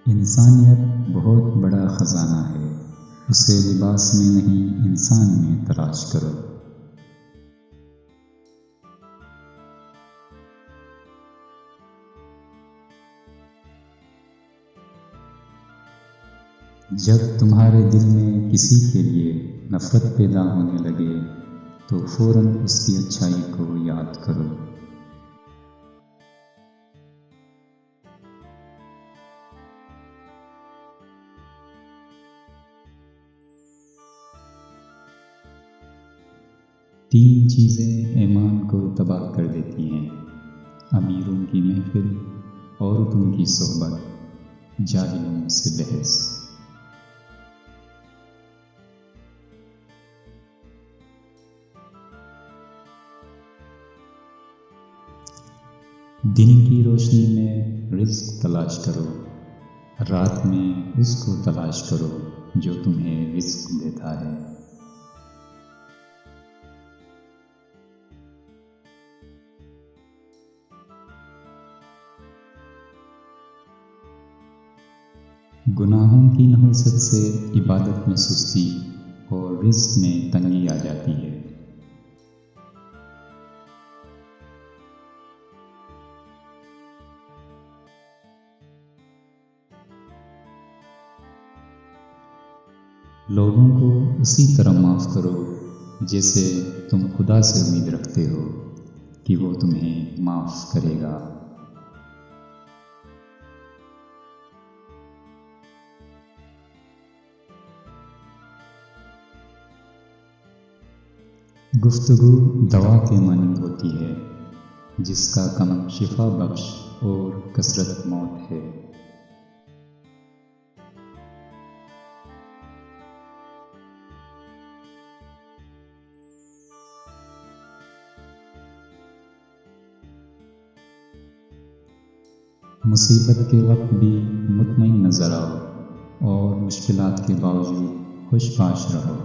انسانیت بہت بڑا خزانہ ہے، اسے لباس میں نہیں انسان میں تلاش کرو۔ جب تمہارے دل میں کسی کے لیے نفرت پیدا ہونے لگے تو فوراً اس کی اچھائی کو یاد کرو۔ تین چیزیں ایمان کو تباہ کر دیتی ہیں: امیروں کی محفل، عورتوں کی صحبت، جاہلوں سے بحث۔ دن کی روشنی میں رزق تلاش کرو، رات میں اس کو تلاش کرو جو تمہیں رزق دیتا ہے۔ گناہوں کی نحوست سے عبادت میں سستی اور رزق میں تنگی آ جاتی ہے۔ لوگوں کو اسی طرح معاف کرو جیسے تم خدا سے امید رکھتے ہو کہ وہ تمہیں معاف کرے گا۔ گفتگو دوا کے مانند ہوتی ہے، جس کا کم شفا بخش اور کثرت موت ہے۔ مصیبت کے وقت بھی مطمئن نظر آؤ اور مشکلات کے باوجود خوش باش رہو۔